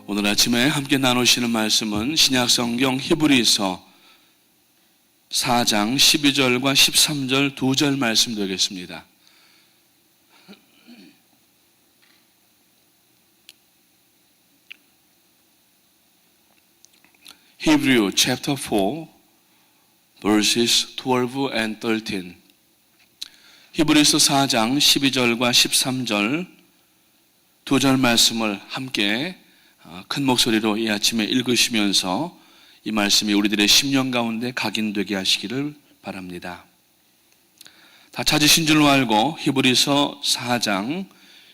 오늘 아침에 함께 나누시는 말씀은 신약성경 히브리서 4장 12절과 13절 2절 말씀 되겠습니다. Hebrew chapter 4 verses 12 and 13. 히브리서 4장 12절과 13절 2절 말씀을 함께 큰 목소리로 이 아침에 읽으시면서 이 말씀이 우리들의 심령 가운데 각인되게 하시기를 바랍니다. 다 찾으신 줄로 알고 히브리서 4장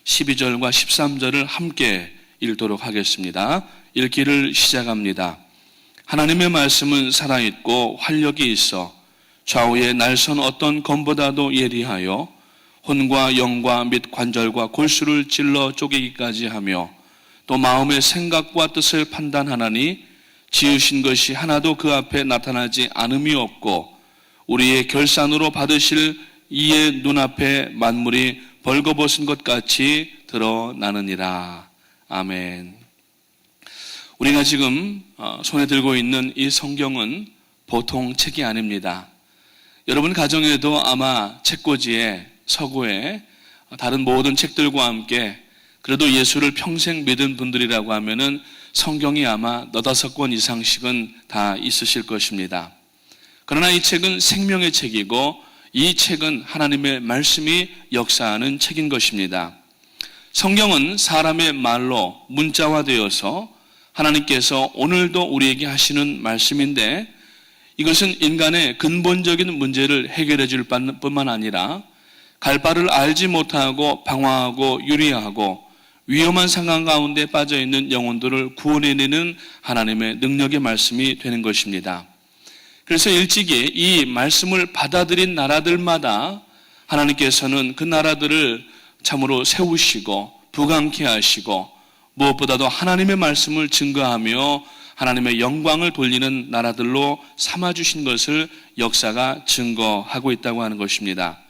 12절과 13절을 함께 읽도록 하겠습니다. 읽기를 시작합니다. 하나님의 말씀은 살아있고 활력이 있어 좌우의 날선 어떤 검보다도 예리하여 혼과 영과 및 관절과 골수를 찔러 쪼개기까지 하며 또 마음의 생각과 뜻을 판단하나니 지으신 것이 하나도 그 앞에 나타나지 않음이 없고 우리의 결산으로 받으실 이의 눈앞에 만물이 벌거벗은 것 같이 드러나느니라. 아멘. 우리가 지금 손에 들고 있는 이 성경은 보통 책이 아닙니다. 여러분 가정에도 아마 책꽂이에 서구에 다른 모든 책들과 함께 그래도 예수를 평생 믿은 분들이라고 하면은 성경이 아마 4-5권 이상씩은 다 있으실 것입니다. 그러나 이 책은 생명의 책이고 이 책은 하나님의 말씀이 역사하는 책인 것입니다. 성경은 사람의 말로 문자화되어서 하나님께서 오늘도 우리에게 하시는 말씀인데 이것은 인간의 근본적인 문제를 해결해 줄 뿐만 아니라 갈 바를 알지 못하고 방황하고 유리하고 위험한 상황 가운데 빠져있는 영혼들을 구원해내는 하나님의 능력의 말씀이 되는 것입니다. 그래서 일찍이 이 말씀을 받아들인 나라들마다 하나님께서는 그 나라들을 참으로 세우시고 부강케 하시고 무엇보다도 하나님의 말씀을 증거하며 하나님의 영광을 돌리는 나라들로 삼아주신 것을 역사가 증거하고 있다고 하는 것입니다.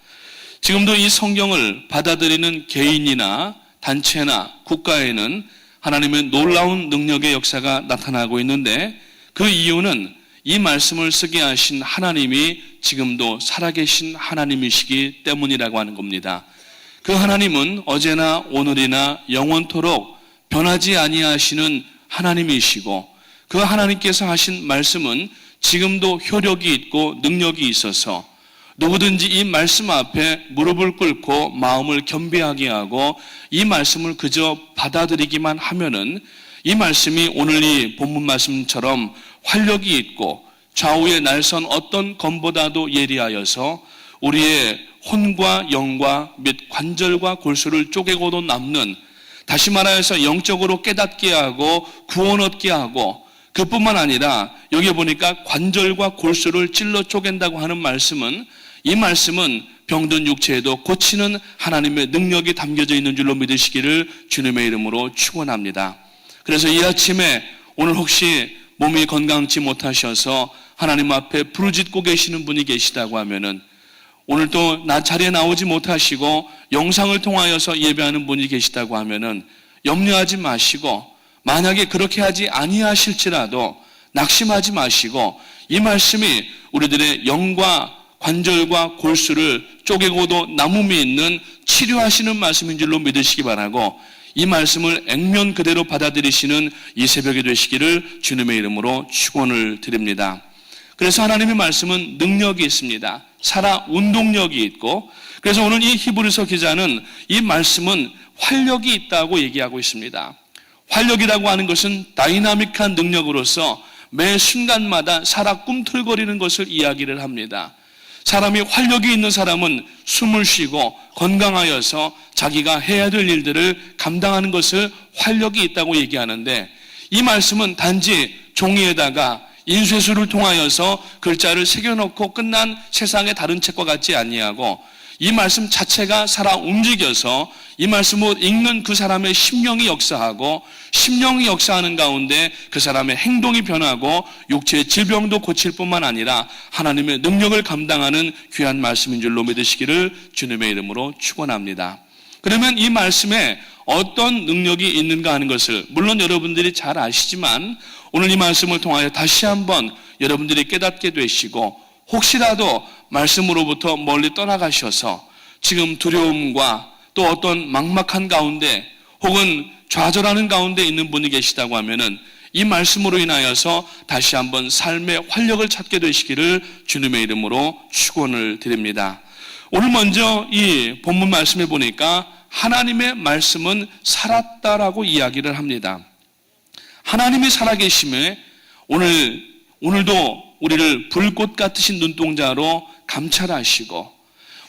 지금도 이 성경을 받아들이는 개인이나 단체나 국가에는 하나님의 놀라운 능력의 역사가 나타나고 있는데 그 이유는 이 말씀을 쓰게 하신 하나님이 지금도 살아계신 하나님이시기 때문이라고 하는 겁니다. 그 하나님은 어제나 오늘이나 영원토록 변하지 아니하시는 하나님이시고 그 하나님께서 하신 말씀은 지금도 효력이 있고 능력이 있어서 누구든지 이 말씀 앞에 무릎을 꿇고 마음을 겸비하게 하고 이 말씀을 그저 받아들이기만 하면은 이 말씀이 오늘 이 본문 말씀처럼 활력이 있고 좌우의 날선 어떤 검보다도 예리하여서 우리의 혼과 영과 및 관절과 골수를 쪼개고도 남는, 다시 말하여서 영적으로 깨닫게 하고 구원 얻게 하고 그뿐만 아니라 여기 보니까 관절과 골수를 찔러 쪼갠다고 하는 말씀은 이 말씀은 병든 육체에도 고치는 하나님의 능력이 담겨져 있는 줄로 믿으시기를 주님의 이름으로 축원합니다. 그래서 이 아침에 오늘 혹시 몸이 건강치 못하셔서 하나님 앞에 부르짖고 계시는 분이 계시다고 하면은 오늘 또 자리에 나오지 못하시고 영상을 통하여서 예배하는 분이 계시다고 하면은 염려하지 마시고 만약에 그렇게 하지 아니하실지라도 낙심하지 마시고 이 말씀이 우리들의 영과 관절과 골수를 쪼개고도 남음이 있는 치료하시는 말씀인 줄로 믿으시기 바라고 이 말씀을 액면 그대로 받아들이시는 이 새벽이 되시기를 주님의 이름으로 축원을 드립니다. 그래서 하나님의 말씀은 능력이 있습니다. 살아 운동력이 있고 그래서 오늘 이 히브리서 기자는 이 말씀은 활력이 있다고 얘기하고 있습니다. 활력이라고 하는 것은 다이나믹한 능력으로서 매 순간마다 살아 꿈틀거리는 것을 이야기를 합니다. 사람이 활력이 있는 사람은 숨을 쉬고 건강하여서 자기가 해야 될 일들을 감당하는 것을 활력이 있다고 얘기하는데 이 말씀은 단지 종이에다가 인쇄술을 통하여서 글자를 새겨놓고 끝난 세상의 다른 책과 같지 아니하고 이 말씀 자체가 살아 움직여서 이 말씀을 읽는 그 사람의 심령이 역사하고 심령이 역사하는 가운데 그 사람의 행동이 변하고 육체의 질병도 고칠 뿐만 아니라 하나님의 능력을 감당하는 귀한 말씀인 줄로 믿으시기를 주님의 이름으로 축원합니다. 그러면 이 말씀에 어떤 능력이 있는가 하는 것을 물론 여러분들이 잘 아시지만 오늘 이 말씀을 통하여 다시 한번 여러분들이 깨닫게 되시고 혹시라도 말씀으로부터 멀리 떠나가셔서 지금 두려움과 또 어떤 막막한 가운데 혹은 좌절하는 가운데 있는 분이 계시다고 하면은 이 말씀으로 인하여서 다시 한번 삶의 활력을 찾게 되시기를 주님의 이름으로 축원을 드립니다. 오늘 먼저 이 본문 말씀에 보니까 하나님의 말씀은 살았다라고 이야기를 합니다. 하나님이 살아계심에 오늘도 우리를 불꽃 같으신 눈동자로 감찰하시고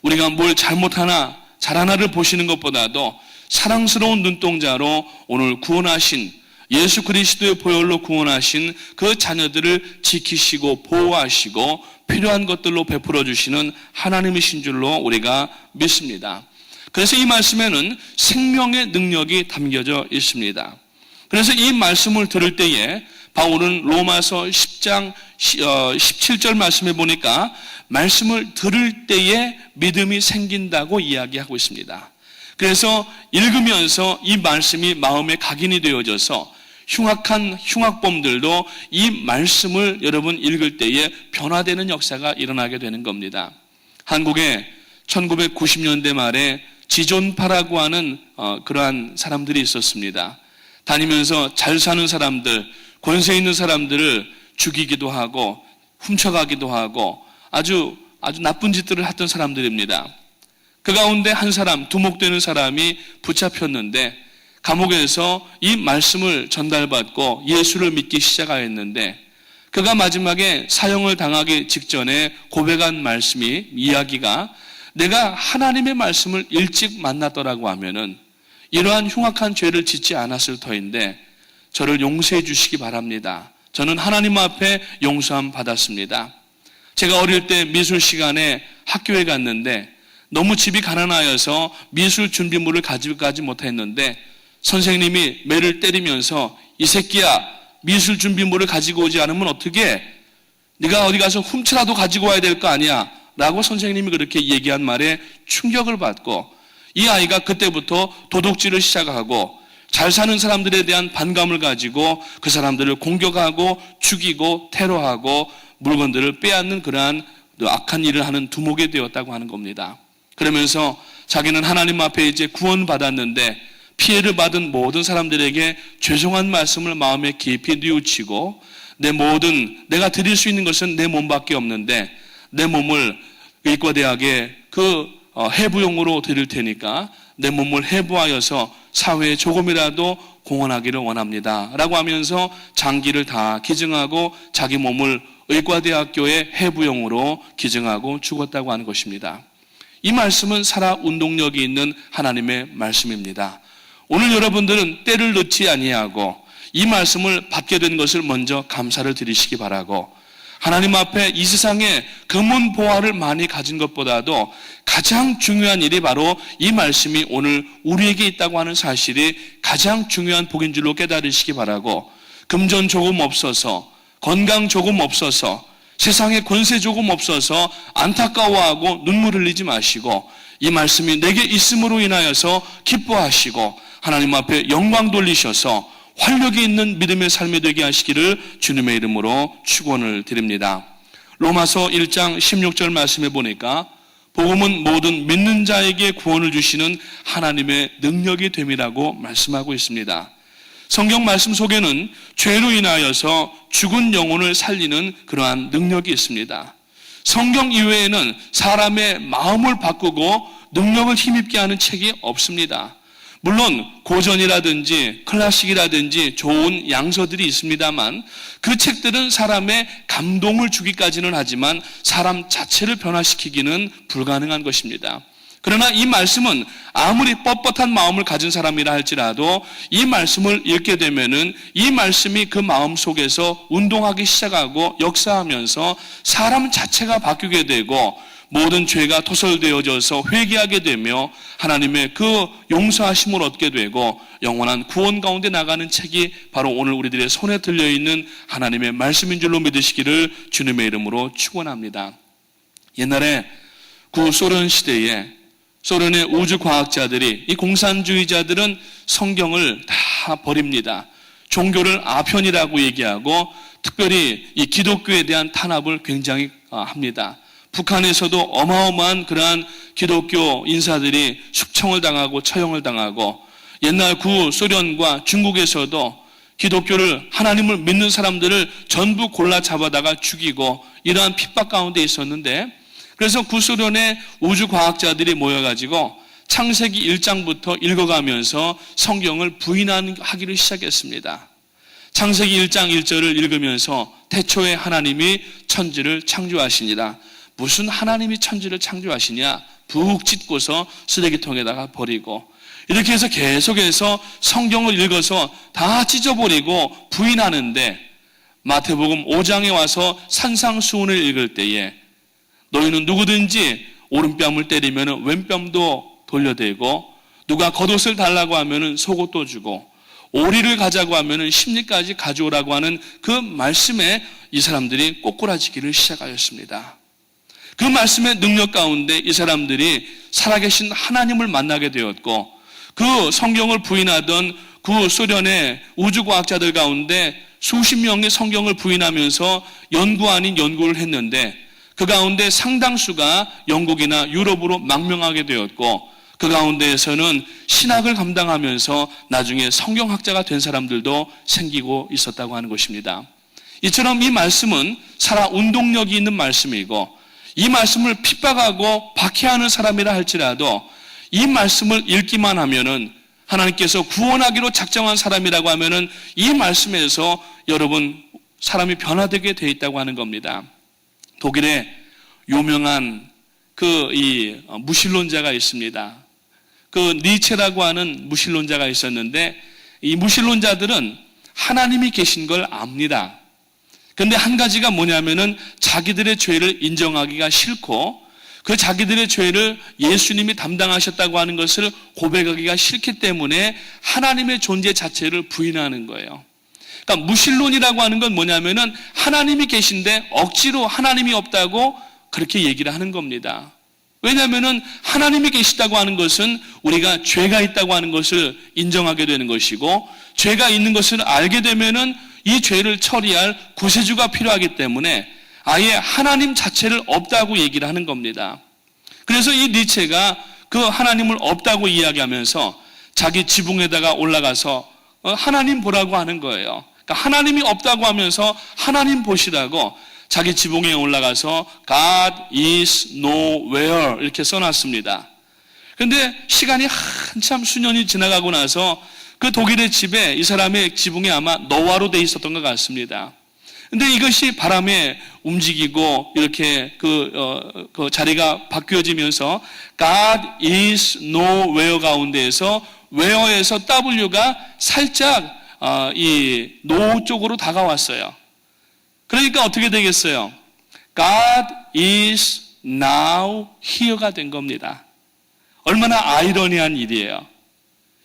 우리가 뭘 잘하나를 보시는 것보다도 사랑스러운 눈동자로 오늘 구원하신 예수 그리스도의 보혈로 구원하신 그 자녀들을 지키시고 보호하시고 필요한 것들로 베풀어 주시는 하나님이신 줄로 우리가 믿습니다. 그래서 이 말씀에는 생명의 능력이 담겨져 있습니다. 그래서 이 말씀을 들을 때에 바울은 로마서 10장 17절 말씀에 보니까 말씀을 들을 때에 믿음이 생긴다고 이야기하고 있습니다. 그래서 읽으면서 이 말씀이 마음에 각인이 되어져서 흉악한 흉악범들도 이 말씀을 여러분 읽을 때에 변화되는 역사가 일어나게 되는 겁니다. 한국에 1990년대 말에 지존파라고 하는 그러한 사람들이 있었습니다. 다니면서 잘 사는 사람들, 권세 있는 사람들을 죽이기도 하고 훔쳐가기도 하고 아주 나쁜 짓들을 했던 사람들입니다. 그 가운데 한 사람, 두목되는 사람이 붙잡혔는데 감옥에서 이 말씀을 전달받고 예수를 믿기 시작하였는데 그가 마지막에 사형을 당하기 직전에 고백한 이야기가 내가 하나님의 말씀을 일찍 만났더라고 하면은 이러한 흉악한 죄를 짓지 않았을 터인데 저를 용서해 주시기 바랍니다. 저는 하나님 앞에 용서함 받았습니다. 제가 어릴 때 미술 시간에 학교에 갔는데 너무 집이 가난하여서 미술 준비물을 가져가지 못했는데 선생님이 매를 때리면서 이 새끼야 미술 준비물을 가지고 오지 않으면 어떻게 네가 어디 가서 훔쳐라도 가지고 와야 될 거 아니야 라고 선생님이 그렇게 얘기한 말에 충격을 받고 이 아이가 그때부터 도둑질을 시작하고 잘 사는 사람들에 대한 반감을 가지고 그 사람들을 공격하고 죽이고 테러하고 물건들을 빼앗는 그러한 악한 일을 하는 두목이 되었다고 하는 겁니다. 그러면서 자기는 하나님 앞에 이제 구원받았는데 피해를 받은 모든 사람들에게 죄송한 말씀을 마음에 깊이 뉘우치고 내가 드릴 수 있는 것은 내 몸밖에 없는데 내 몸을 의과대학에 해부용으로 드릴 테니까 내 몸을 해부하여서 사회에 조금이라도 공헌하기를 원합니다 라고 하면서 장기를 다 기증하고 자기 몸을 의과대학교의 해부용으로 기증하고 죽었다고 하는 것입니다. 이 말씀은 살아 운동력이 있는 하나님의 말씀입니다. 오늘 여러분들은 때를 넣지 아니하고 이 말씀을 받게 된 것을 먼저 감사를 드리시기 바라고 하나님 앞에 이 세상에 금은 보화를 많이 가진 것보다도 가장 중요한 일이 바로 이 말씀이 오늘 우리에게 있다고 하는 사실이 가장 중요한 복인 줄로 깨달으시기 바라고 금전 조금 없어서 건강 조금 없어서 세상에 권세 조금 없어서 안타까워하고 눈물 흘리지 마시고 이 말씀이 내게 있음으로 인하여서 기뻐하시고 하나님 앞에 영광 돌리셔서 활력이 있는 믿음의 삶이 되게 하시기를 주님의 이름으로 축원을 드립니다. 로마서 1장 16절 말씀에 보니까 복음은 모든 믿는 자에게 구원을 주시는 하나님의 능력이 됨이라고 말씀하고 있습니다. 성경 말씀 속에는 죄로 인하여서 죽은 영혼을 살리는 그러한 능력이 있습니다. 성경 이외에는 사람의 마음을 바꾸고 능력을 힘입게 하는 책이 없습니다. 물론 고전이라든지 클래식이라든지 좋은 양서들이 있습니다만 그 책들은 사람의 감동을 주기까지는 하지만 사람 자체를 변화시키기는 불가능한 것입니다. 그러나 이 말씀은 아무리 뻣뻣한 마음을 가진 사람이라 할지라도 이 말씀을 읽게 되면은 이 말씀이 그 마음 속에서 운동하기 시작하고 역사하면서 사람 자체가 바뀌게 되고 모든 죄가 토설되어져서 회개하게 되며 하나님의 그 용서하심을 얻게 되고 영원한 구원 가운데 나가는 책이 바로 오늘 우리들의 손에 들려있는 하나님의 말씀인 줄로 믿으시기를 주님의 이름으로 축원합니다. 옛날에 구소련 시대에 소련의 우주과학자들이, 이 공산주의자들은 성경을 다 버립니다. 종교를 아편이라고 얘기하고 특별히 이 기독교에 대한 탄압을 굉장히 합니다. 북한에서도 어마어마한 그러한 기독교 인사들이 숙청을 당하고 처형을 당하고, 옛날 구소련과 중국에서도 기독교를, 하나님을 믿는 사람들을 전부 골라 잡아다가 죽이고 이러한 핍박 가운데 있었는데, 그래서 구소련의 우주과학자들이 모여가지고 창세기 1장부터 읽어가면서 성경을 부인하기를 시작했습니다. 창세기 1장 1절을 읽으면서 태초에 하나님이 천지를 창조하시니라. 무슨 하나님이 천지를 창조하시냐? 푹 찢고서 쓰레기통에다가 버리고, 이렇게 해서 계속해서 성경을 읽어서 다 찢어버리고 부인하는데, 마태복음 5장에 와서 산상수훈을 읽을 때에 너희는 누구든지 오른뺨을 때리면 왼뺨도 돌려대고, 누가 겉옷을 달라고 하면 속옷도 주고, 오리를 가자고 하면 심리까지 가져오라고 하는 그 말씀에 이 사람들이 꼬꾸라지기를 시작하였습니다. 그 말씀의 능력 가운데 이 사람들이 살아계신 하나님을 만나게 되었고, 그 성경을 부인하던 구소련의 우주과학자들 가운데 수십 명의 성경을 부인하면서 연구 아닌 연구를 했는데, 그 가운데 상당수가 영국이나 유럽으로 망명하게 되었고, 그 가운데에서는 신학을 감당하면서 나중에 성경학자가 된 사람들도 생기고 있었다고 하는 것입니다. 이처럼 이 말씀은 살아 운동력이 있는 말씀이고, 이 말씀을 핍박하고 박해하는 사람이라 할지라도 이 말씀을 읽기만 하면은, 하나님께서 구원하기로 작정한 사람이라고 하면은 이 말씀에서 여러분 사람이 변화되게 되어 있다고 하는 겁니다. 독일에 유명한 이 무신론자가 있습니다. 그 니체라고 하는 무신론자가 있었는데, 이 무신론자들은 하나님이 계신 걸 압니다. 그런데 한 가지가 뭐냐면은 자기들의 죄를 인정하기가 싫고, 그 자기들의 죄를 예수님이 담당하셨다고 하는 것을 고백하기가 싫기 때문에 하나님의 존재 자체를 부인하는 거예요. 그러니까 무신론이라고 하는 건 뭐냐면은 하나님이 계신데 억지로 하나님이 없다고 그렇게 얘기를 하는 겁니다. 왜냐하면은 하나님이 계시다고 하는 것은 우리가 죄가 있다고 하는 것을 인정하게 되는 것이고, 죄가 있는 것을 알게 되면은 이 죄를 처리할 구세주가 필요하기 때문에 아예 하나님 자체를 없다고 얘기를 하는 겁니다. 그래서 이 니체가 그 하나님을 없다고 이야기하면서 자기 지붕에다가 올라가서 하나님 보라고 하는 거예요. 그러니까 하나님이 없다고 하면서 하나님 보시라고 자기 지붕에 올라가서 God is nowhere 이렇게 써놨습니다. 그런데 시간이 한참 수년이 지나가고 나서 그 독일의 집에, 이 사람의 지붕에 아마 노화로 돼 있었던 것 같습니다. 근데 이것이 바람에 움직이고 이렇게 그 자리가 바뀌어지면서 God is nowhere 가운데에서 where에서 W가 살짝 이 no 쪽으로 다가왔어요. 그러니까 어떻게 되겠어요? God is now here가 된 겁니다. 얼마나 아이러니한 일이에요.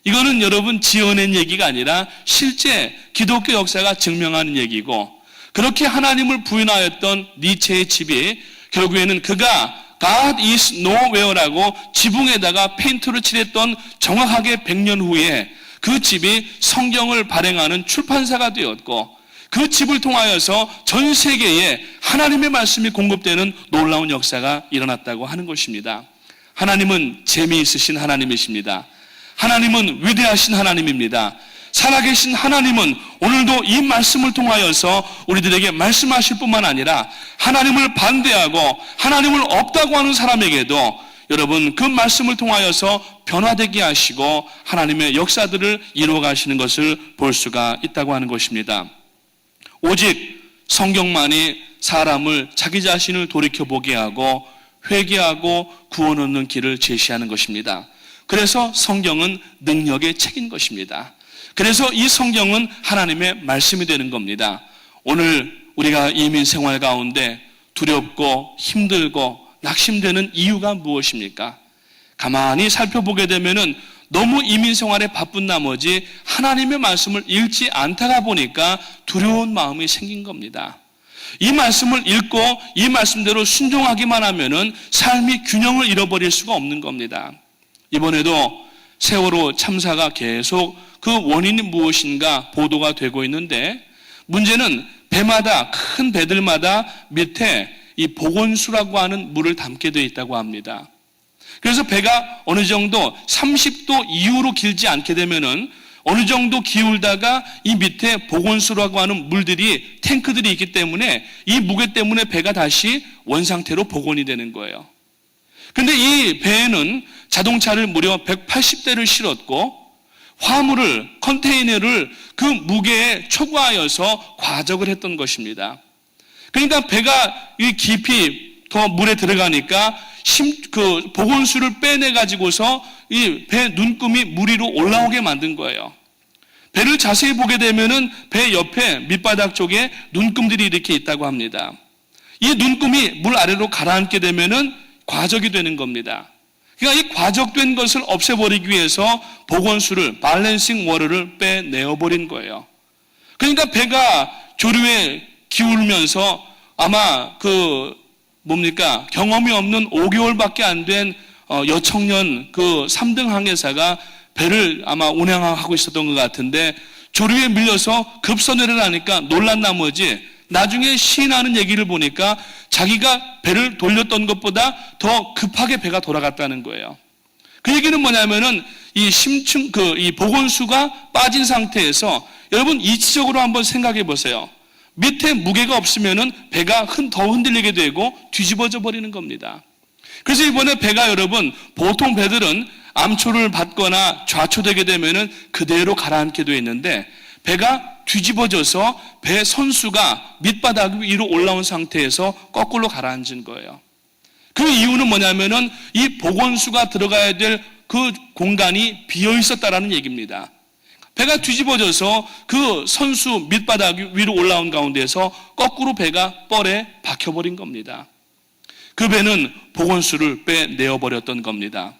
이거는 여러분 지어낸 얘기가 아니라 실제 기독교 역사가 증명하는 얘기고, 그렇게 하나님을 부인하였던 니체의 집이 결국에는 그가 God is nowhere라고 지붕에다가 페인트를 칠했던 정확하게 100년 후에 그 집이 성경을 발행하는 출판사가 되었고, 그 집을 통하여서 전 세계에 하나님의 말씀이 공급되는 놀라운 역사가 일어났다고 하는 것입니다. 하나님은 재미있으신 하나님이십니다. 하나님은 위대하신 하나님입니다. 살아계신 하나님은 오늘도 이 말씀을 통하여서 우리들에게 말씀하실 뿐만 아니라 하나님을 반대하고 하나님을 없다고 하는 사람에게도 여러분 그 말씀을 통하여서 변화되게 하시고 하나님의 역사들을 이루어 가시는 것을 볼 수가 있다고 하는 것입니다. 오직 성경만이 사람을 자기 자신을 돌이켜보게 하고 회개하고 구원 얻는 길을 제시하는 것입니다. 그래서 성경은 능력의 책인 것입니다. 그래서 이 성경은 하나님의 말씀이 되는 겁니다. 오늘 우리가 이민 생활 가운데 두렵고 힘들고 낙심되는 이유가 무엇입니까? 가만히 살펴보게 되면은 너무 이민 생활에 바쁜 나머지 하나님의 말씀을 읽지 않다가 보니까 두려운 마음이 생긴 겁니다. 이 말씀을 읽고 이 말씀대로 순종하기만 하면은 삶이 균형을 잃어버릴 수가 없는 겁니다. 이번에도 세월호 참사가 계속 그 원인이 무엇인가 보도가 되고 있는데, 문제는 배마다, 큰 배들마다 밑에 이 보건수라고 하는 물을 담게 되어 있다고 합니다. 그래서 배가 어느 정도 30도 이후로 길지 않게 되면은 어느 정도 기울다가 이 밑에 보건수라고 하는 물들이, 탱크들이 있기 때문에 이 무게 때문에 배가 다시 원상태로 복원이 되는 거예요. 근데 이 배에는 자동차를 무려 180대를 실었고 화물을, 컨테이너를 그 무게에 초과하여서 과적을 했던 것입니다. 그러니까 배가 이 깊이 더 물에 들어가니까 그 보건수를 빼내가지고서 이 배 눈금이 물 위로 올라오게 만든 거예요. 배를 자세히 보게 되면은 배 옆에 밑바닥 쪽에 눈금들이 이렇게 있다고 합니다. 이 눈금이 물 아래로 가라앉게 되면은 과적이 되는 겁니다. 그러니까 이 과적된 것을 없애버리기 위해서 보건수를, 밸런싱 워터를 빼내어버린 거예요. 그러니까 배가 조류에 기울면서 아마 경험이 없는 5개월밖에 안 된 여청년 그 3등 항해사가 배를 아마 운항하고 있었던 것 같은데, 조류에 밀려서 급선회를 하니까 놀란 나머지 나중에 시인하는 얘기를 보니까 자기가 배를 돌렸던 것보다 더 급하게 배가 돌아갔다는 거예요. 그 얘기는 뭐냐면은 이 보건수가 빠진 상태에서, 여러분 이치적으로 한번 생각해 보세요. 밑에 무게가 없으면은 배가 더 흔들리게 되고 뒤집어져 버리는 겁니다. 그래서 이번에 배가, 여러분, 보통 배들은 암초를 받거나 좌초되게 되면은 그대로 가라앉게 되어 있는데, 배가 뒤집어져서 배 선수가 밑바닥 위로 올라온 상태에서 거꾸로 가라앉은 거예요. 그 이유는 뭐냐면은 이 보건수가 들어가야 될 그 공간이 비어 있었다라는 얘기입니다. 배가 뒤집어져서 그 선수 밑바닥 위로 올라온 가운데서 거꾸로 배가 뻘에 박혀버린 겁니다. 그 배는 보건수를 빼내어버렸던 겁니다.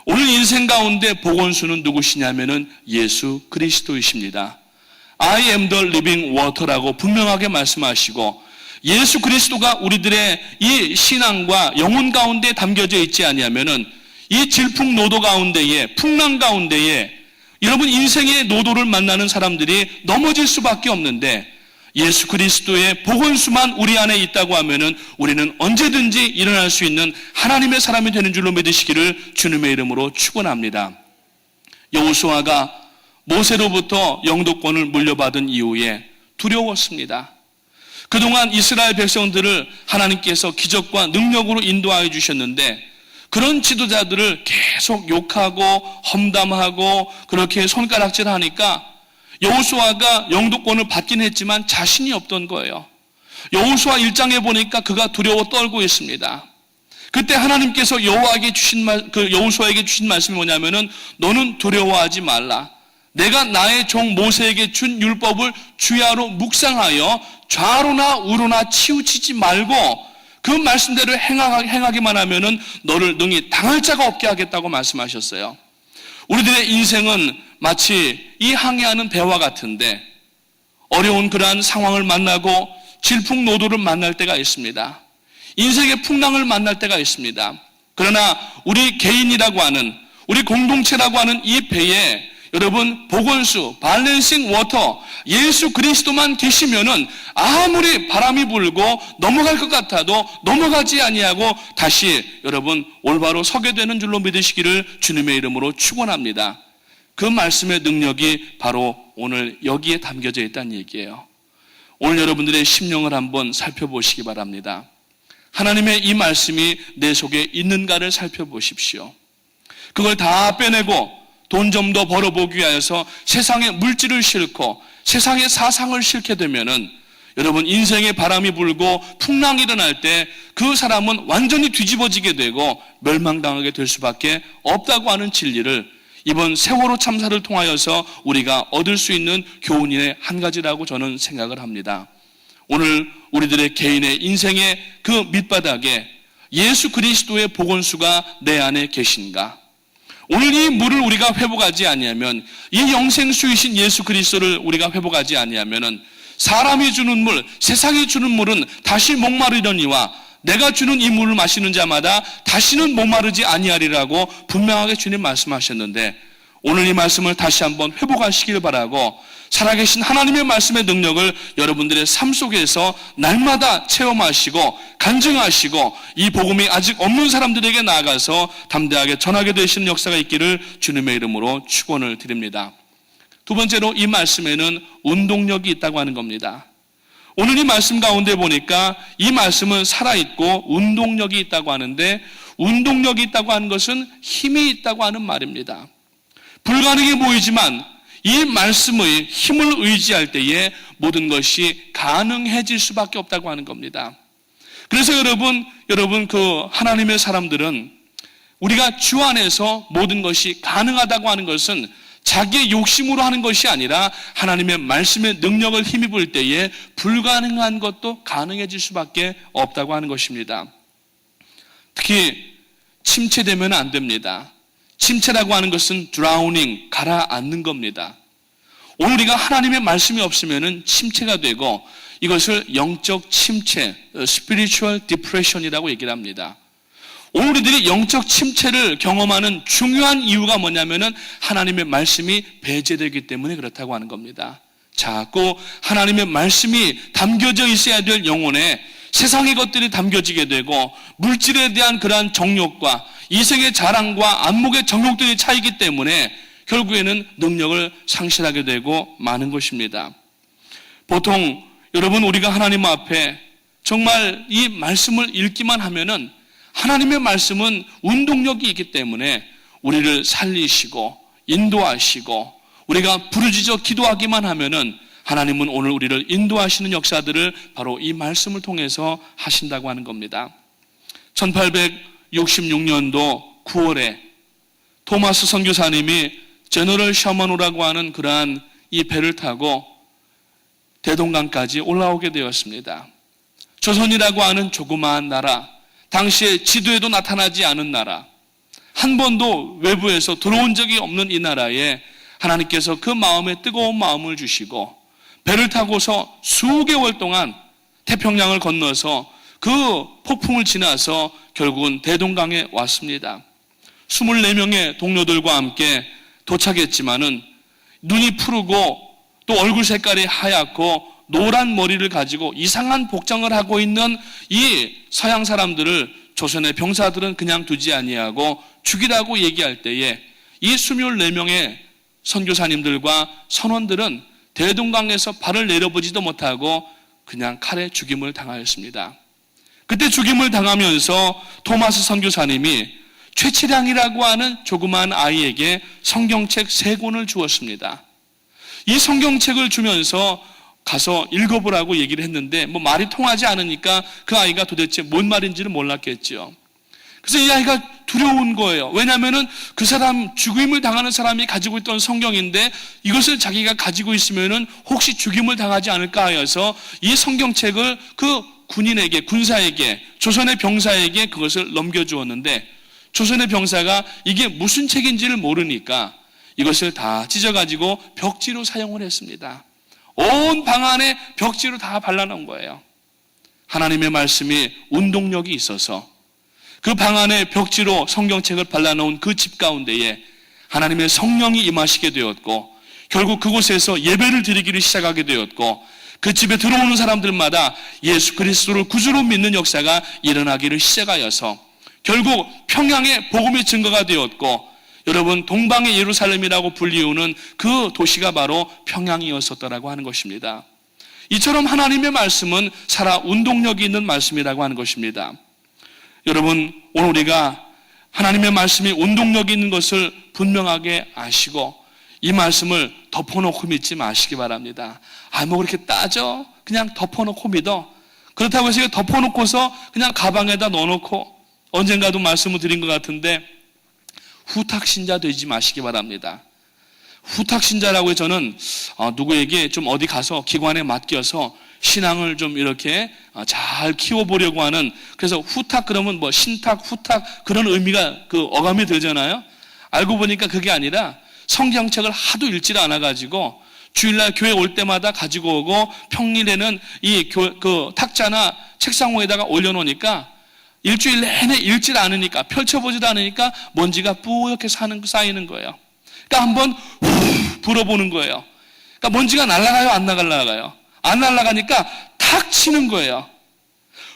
오늘 인생 가운데 보건수는 누구시냐면은 예수 그리스도이십니다. I am the living water라고 분명하게 말씀하시고, 예수 그리스도가 우리들의 이 신앙과 영혼 가운데 담겨져 있지 아니하면은 이 질풍노도 가운데에, 풍랑 가운데에 여러분 인생의 노도를 만나는 사람들이 넘어질 수밖에 없는데, 예수 그리스도의 보건수만 우리 안에 있다고 하면은 우리는 언제든지 일어날 수 있는 하나님의 사람이 되는 줄로 믿으시기를 주님의 이름으로 축원합니다. 여호수아가 모세로부터 영도권을 물려받은 이후에 두려웠습니다. 그동안 이스라엘 백성들을 하나님께서 기적과 능력으로 인도하여 주셨는데, 그런 지도자들을 계속 욕하고 험담하고 그렇게 손가락질하니까 여호수아가 영도권을 받긴 했지만 자신이 없던 거예요. 여호수아 1장에 보니까 그가 두려워 떨고 있습니다. 그때 하나님께서 여호수아에게 주신 말씀이 뭐냐면은, 너는 두려워하지 말라. 내가 나의 종 모세에게 준 율법을 주야로 묵상하여 좌로나 우로나 치우치지 말고 그 말씀대로 행하기만 하면은 너를 능히 당할 자가 없게 하겠다고 말씀하셨어요. 우리들의 인생은 마치 이 항해하는 배와 같은데, 어려운 그러한 상황을 만나고 질풍노도를 만날 때가 있습니다. 인생의 풍랑을 만날 때가 있습니다. 그러나 우리 개인이라고 하는, 우리 공동체라고 하는 이 배에 여러분 보건수, 밸런싱 워터, 예수 그리스도만 계시면은 아무리 바람이 불고 넘어갈 것 같아도 넘어가지 아니하고 다시 여러분 올바로 서게 되는 줄로 믿으시기를 주님의 이름으로 축원합니다. 그 말씀의 능력이 바로 오늘 여기에 담겨져 있다는 얘기예요. 오늘 여러분들의 심령을 한번 살펴보시기 바랍니다. 하나님의 이 말씀이 내 속에 있는가를 살펴보십시오. 그걸 다 빼내고 돈 좀 더 벌어보기 위해서 세상의 물질을 싣고 세상의 사상을 싣게 되면은 여러분 인생의 바람이 불고 풍랑이 일어날 때 그 사람은 완전히 뒤집어지게 되고 멸망당하게 될 수밖에 없다고 하는 진리를 이번 세월호 참사를 통하여서 우리가 얻을 수 있는 교훈의 한 가지라고 저는 생각을 합니다. 오늘 우리들의 개인의 인생의 그 밑바닥에 예수 그리스도의 보건수가 내 안에 계신가? 오늘 이 물을 우리가 회복하지 아니하면, 이 영생수이신 예수 그리스도를 우리가 회복하지 아니하면은 사람이 주는 물, 세상이 주는 물은 다시 목마르려니와 내가 주는 이 물을 마시는 자마다 다시는 목마르지 아니하리라고 분명하게 주님 말씀하셨는데, 오늘 이 말씀을 다시 한번 회복하시길 바라고, 살아계신 하나님의 말씀의 능력을 여러분들의 삶 속에서 날마다 체험하시고 간증하시고, 이 복음이 아직 없는 사람들에게 나아가서 담대하게 전하게 되시는 역사가 있기를 주님의 이름으로 축원을 드립니다. 두 번째로, 이 말씀에는 운동력이 있다고 하는 겁니다. 오늘 이 말씀 가운데 보니까 이 말씀은 살아있고 운동력이 있다고 하는데, 운동력이 있다고 하는 것은 힘이 있다고 하는 말입니다. 불가능해 보이지만 이 말씀의 힘을 의지할 때에 모든 것이 가능해질 수밖에 없다고 하는 겁니다. 그래서 여러분 그 하나님의 사람들은, 우리가 주 안에서 모든 것이 가능하다고 하는 것은 자기의 욕심으로 하는 것이 아니라 하나님의 말씀의 능력을 힘입을 때에 불가능한 것도 가능해질 수밖에 없다고 하는 것입니다. 특히 침체되면 안 됩니다. 침체라고 하는 것은 drowning, 가라앉는 겁니다. 오늘 우리가 하나님의 말씀이 없으면 침체가 되고, 이것을 영적 침체, spiritual depression이라고 얘기를 합니다. 오늘 우리들이 영적 침체를 경험하는 중요한 이유가 뭐냐면은 하나님의 말씀이 배제되기 때문에 그렇다고 하는 겁니다. 자꾸 하나님의 말씀이 담겨져 있어야 될 영혼에 세상의 것들이 담겨지게 되고, 물질에 대한 그러한 정욕과 이생의 자랑과 안목의 정욕들이 차이기 때문에 결국에는 능력을 상실하게 되고 마는 것입니다. 보통 여러분, 우리가 하나님 앞에 정말 이 말씀을 읽기만 하면은, 하나님의 말씀은 운동력이 있기 때문에 우리를 살리시고 인도하시고, 우리가 부르짖어 기도하기만 하면은 하나님은 오늘 우리를 인도하시는 역사들을 바로 이 말씀을 통해서 하신다고 하는 겁니다. 1866년도 9월에 토마스 선교사님이 제너럴 셔먼호라고 하는 그러한 이 배를 타고 대동강까지 올라오게 되었습니다. 조선이라고 하는 조그마한 나라, 당시에 지도에도 나타나지 않은 나라, 한 번도 외부에서 들어온 적이 없는 이 나라에 하나님께서 그 마음에 뜨거운 마음을 주시고, 배를 타고서 수개월 동안 태평양을 건너서 그 폭풍을 지나서 결국은 대동강에 왔습니다. 24명의 동료들과 함께 도착했지만은 눈이 푸르고 또 얼굴 색깔이 하얗고 노란 머리를 가지고 이상한 복장을 하고 있는 이 서양 사람들을 조선의 병사들은 그냥 두지 아니하고 죽이라고 얘기할 때에 이 24명의 선교사님들과 선원들은 대동강에서 발을 내려보지도 못하고 그냥 칼에 죽임을 당하였습니다. 그때 죽임을 당하면서 토마스 선교사님이 최치량이라고 하는 조그마한 아이에게 성경책 3권을 주었습니다. 이 성경책을 주면서 가서 읽어보라고 얘기를 했는데, 말이 통하지 않으니까 그 아이가 도대체 뭔 말인지를 몰랐겠죠. 그래서 이 아이가 두려운 거예요. 왜냐하면은 그 사람, 죽임을 당하는 사람이 가지고 있던 성경인데 이것을 자기가 가지고 있으면은 혹시 죽임을 당하지 않을까 하여서 이 성경책을 그 군인에게, 군사에게, 조선의 병사에게 그것을 넘겨주었는데, 조선의 병사가 이게 무슨 책인지를 모르니까 이것을 다 찢어가지고 벽지로 사용을 했습니다. 온 방 안에 벽지로 다 발라놓은 거예요. 하나님의 말씀이 운동력이 있어서 그 방 안에 벽지로 성경책을 발라놓은 그 집 가운데에 하나님의 성령이 임하시게 되었고, 결국 그곳에서 예배를 드리기를 시작하게 되었고, 그 집에 들어오는 사람들마다 예수 그리스도를 구주로 믿는 역사가 일어나기를 시작하여서 결국 평양의 복음의 증거가 되었고, 여러분 동방의 예루살렘이라고 불리우는 그 도시가 바로 평양이었었다라고 하는 것입니다. 이처럼 하나님의 말씀은 살아 운동력이 있는 말씀이라고 하는 것입니다. 여러분, 오늘 우리가 하나님의 말씀이 운동력이 있는 것을 분명하게 아시고 이 말씀을 덮어놓고 믿지 마시기 바랍니다. 그렇게 따져? 그냥 덮어놓고 믿어? 그렇다고 해서 덮어놓고서 그냥 가방에다 넣어놓고, 언젠가도 말씀을 드린 것 같은데 후탁신자 되지 마시기 바랍니다. 후탁신자라고 해서 저는 누구에게 좀 어디 가서 기관에 맡겨서 신앙을 좀 이렇게 잘 키워보려고 하는, 그래서 후탁 그러면 신탁, 후탁 그런 의미가 어감이 되잖아요. 알고 보니까 그게 아니라 성경책을 하도 읽지를 않아가지고 주일날 교회 올 때마다 가지고 오고 평일에는 그 탁자나 책상 위에다가 올려놓으니까 일주일 내내 읽질 않으니까, 펼쳐보지도 않으니까 먼지가 뿌옇게 쌓이는 거예요. 그러니까 한번 후 불어보는 거예요. 그러니까 먼지가 날아가요, 안 날아가요? 안 날아가니까 탁 치는 거예요.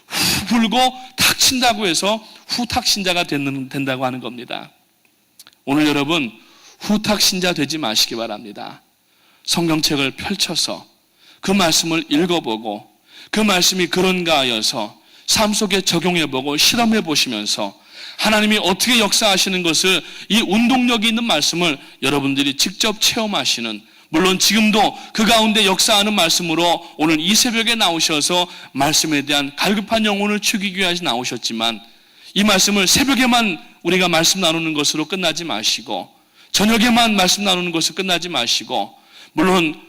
후 불고 탁 친다고 해서 후탁 신자가 된다고 하는 겁니다. 오늘 여러분, 후탁 신자 되지 마시기 바랍니다. 성경책을 펼쳐서 그 말씀을 읽어보고 그 말씀이 그런가 하여서 삶 속에 적용해보고 실험해보시면서 하나님이 어떻게 역사하시는 것을, 이 운동력이 있는 말씀을 여러분들이 직접 체험하시는, 물론 지금도 그 가운데 역사하는 말씀으로 오늘 이 새벽에 나오셔서 말씀에 대한 갈급한 영혼을 죽이기 위해서 나오셨지만, 이 말씀을 새벽에만 우리가 말씀 나누는 것으로 끝나지 마시고, 저녁에만 말씀 나누는 것으로 끝나지 마시고, 물론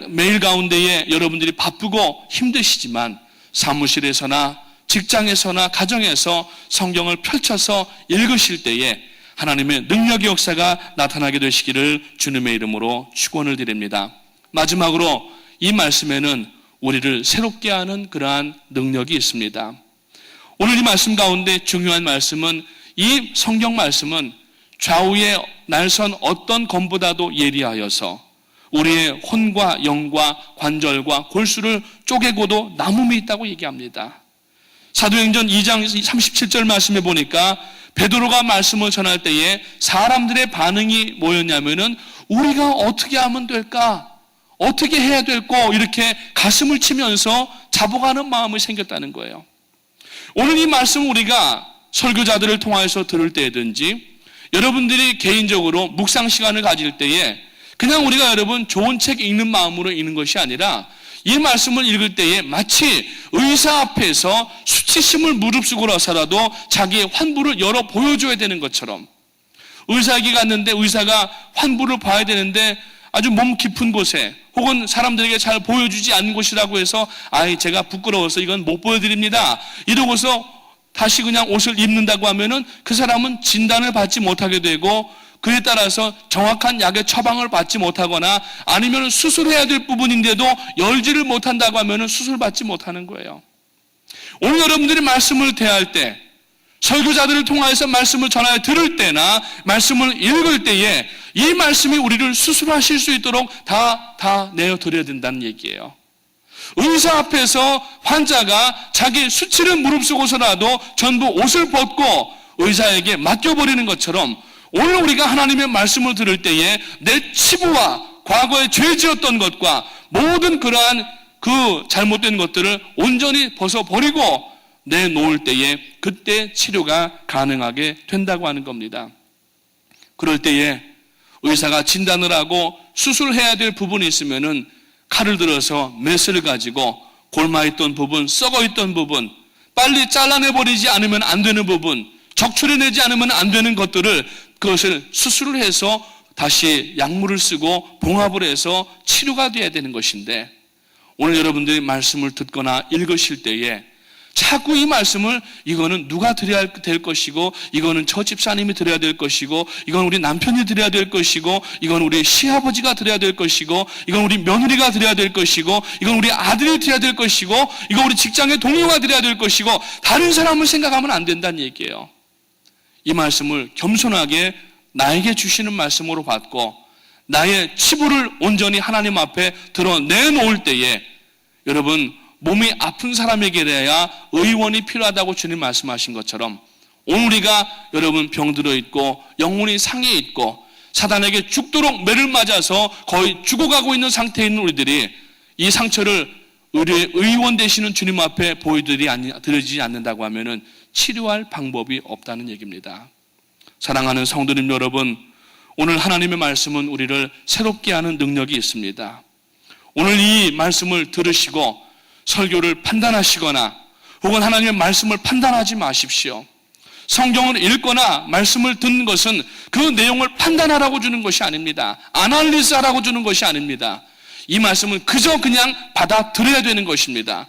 매일 가운데에 여러분들이 바쁘고 힘드시지만 사무실에서나 직장에서나 가정에서 성경을 펼쳐서 읽으실 때에 하나님의 능력의 역사가 나타나게 되시기를 주님의 이름으로 축원을 드립니다. 마지막으로 이 말씀에는 우리를 새롭게 하는 그러한 능력이 있습니다. 오늘 이 말씀 가운데 중요한 말씀은, 이 성경 말씀은 좌우에 날선 어떤 검보다도 예리하여서 우리의 혼과 영과 관절과 골수를 쪼개고도 남음이 있다고 얘기합니다. 사도행전 2장 37절 말씀에 보니까 베드로가 말씀을 전할 때에 사람들의 반응이 뭐였냐면은, 우리가 어떻게 하면 될까? 어떻게 해야 될까? 이렇게 가슴을 치면서 자복하는 마음이 생겼다는 거예요. 오늘 이 말씀 우리가 설교자들을 통해서 들을 때든지 여러분들이 개인적으로 묵상 시간을 가질 때에 그냥 우리가 여러분 좋은 책 읽는 마음으로 읽는 것이 아니라, 이 말씀을 읽을 때에 마치 의사 앞에서 수치심을 무릅쓰고라서라도 자기의 환부를 열어 보여줘야 되는 것처럼, 의사에게 갔는데 의사가 환부를 봐야 되는데 아주 몸 깊은 곳에 혹은 사람들에게 잘 보여주지 않는 곳이라고 해서 제가 부끄러워서 이건 못 보여드립니다 이러고서 다시 그냥 옷을 입는다고 하면은 그 사람은 진단을 받지 못하게 되고, 그에 따라서 정확한 약의 처방을 받지 못하거나 아니면 수술해야 될 부분인데도 열지를 못한다고 하면 수술받지 못하는 거예요. 오늘 여러분들이 말씀을 대할 때, 설교자들을 통해서 말씀을 전하여 들을 때나 말씀을 읽을 때에 이 말씀이 우리를 수술하실 수 있도록 다 내어드려야 된다는 얘기예요. 의사 앞에서 환자가 자기 수치를 무릅쓰고서라도 전부 옷을 벗고 의사에게 맡겨버리는 것처럼, 오늘 우리가 하나님의 말씀을 들을 때에 내 치부와 과거에 죄 지었던 것과 모든 그러한 그 잘못된 것들을 온전히 벗어버리고 내놓을 때에 그때 치료가 가능하게 된다고 하는 겁니다. 그럴 때에 의사가 진단을 하고 수술해야 될 부분이 있으면은 칼을 들어서 메스를 가지고 골마있던 부분, 썩어있던 부분, 빨리 잘라내버리지 않으면 안 되는 부분, 적출해내지 않으면 안 되는 것들을, 그것을 수술을 해서 다시 약물을 쓰고 봉합을 해서 치료가 돼야 되는 것인데, 오늘 여러분들이 말씀을 듣거나 읽으실 때에 자꾸 이 말씀을, 이거는 누가 드려야 될 것이고, 이거는 저 집사님이 드려야 될 것이고, 이건 우리 남편이 드려야 될 것이고, 이건 우리 시아버지가 드려야 될 것이고, 이건 우리 며느리가 드려야 될 것이고, 이건 우리 아들이 드려야 될 것이고, 이건 우리 직장의 동료가 드려야 될 것이고, 다른 사람을 생각하면 안 된다는 얘기예요. 이 말씀을 겸손하게 나에게 주시는 말씀으로 받고 나의 치부를 온전히 하나님 앞에 드러내놓을 때에, 여러분, 몸이 아픈 사람에게라야 의원이 필요하다고 주님 말씀하신 것처럼, 오늘 우리가 여러분 병들어 있고 영혼이 상해 있고 사단에게 죽도록 매를 맞아서 거의 죽어가고 있는 상태에 있는 우리들이 이 상처를 의원 되시는 주님 앞에 보여드리지 않는다고 하면은 치료할 방법이 없다는 얘기입니다. 사랑하는 성도님 여러분, 오늘 하나님의 말씀은 우리를 새롭게 하는 능력이 있습니다. 오늘 이 말씀을 들으시고 설교를 판단하시거나 혹은 하나님의 말씀을 판단하지 마십시오. 성경을 읽거나 말씀을 듣는 것은 그 내용을 판단하라고 주는 것이 아닙니다. 아날리스하라고 주는 것이 아닙니다. 이 말씀은 그저 그냥 받아들여야 되는 것입니다.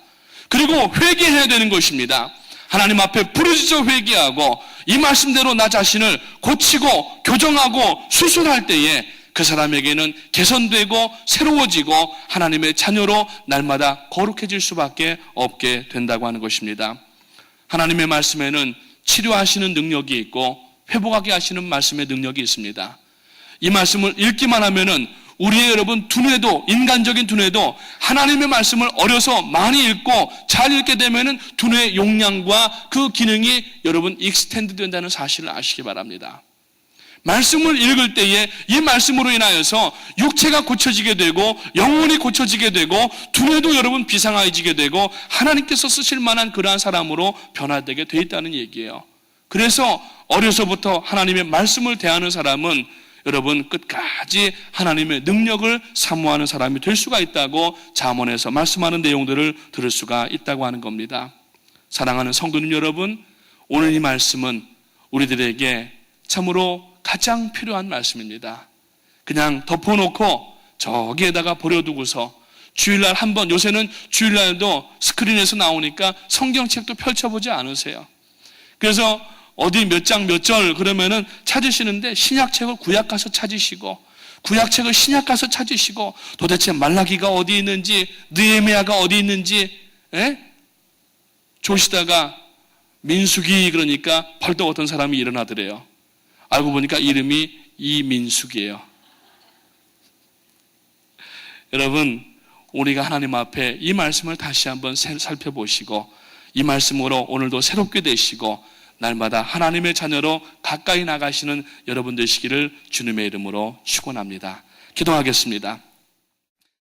그리고 회개해야 되는 것입니다. 하나님 앞에 부르짖어 회개하고 이 말씀대로 나 자신을 고치고 교정하고 수술할 때에 그 사람에게는 개선되고 새로워지고 하나님의 자녀로 날마다 거룩해질 수밖에 없게 된다고 하는 것입니다. 하나님의 말씀에는 치료하시는 능력이 있고 회복하게 하시는 말씀의 능력이 있습니다. 이 말씀을 읽기만 하면은 우리의 여러분 두뇌도, 인간적인 두뇌도 하나님의 말씀을 어려서 많이 읽고 잘 읽게 되면은 두뇌의 용량과 그 기능이 여러분 익스텐드 된다는 사실을 아시기 바랍니다. 말씀을 읽을 때에 이 말씀으로 인하여서 육체가 고쳐지게 되고 영혼이 고쳐지게 되고 두뇌도 여러분 비상해지게 되고 하나님께서 쓰실 만한 그러한 사람으로 변화되게 돼 있다는 얘기예요. 그래서 어려서부터 하나님의 말씀을 대하는 사람은 여러분 끝까지 하나님의 능력을 사모하는 사람이 될 수가 있다고 잠언에서 말씀하는 내용들을 들을 수가 있다고 하는 겁니다. 사랑하는 성도님 여러분, 오늘 이 말씀은 우리들에게 참으로 가장 필요한 말씀입니다. 그냥 덮어놓고 저기에다가 버려두고서 주일날 한번, 요새는 주일날도 스크린에서 나오니까 성경책도 펼쳐보지 않으세요. 그래서 어디 몇 장 몇 절 그러면은 찾으시는데 신약책을 구약 가서 찾으시고 구약책을 신약 가서 찾으시고 도대체 말라기가 어디 있는지 느헤미야가 어디 있는지 조시다가 민수기 그러니까 벌떡 어떤 사람이 일어나더래요. 알고 보니까 이름이 이민숙이에요. 여러분, 우리가 하나님 앞에 이 말씀을 다시 한번 살펴보시고 이 말씀으로 오늘도 새롭게 되시고 날마다 하나님의 자녀로 가까이 나가시는 여러분 되시기를 주님의 이름으로 축원합니다. 기도하겠습니다.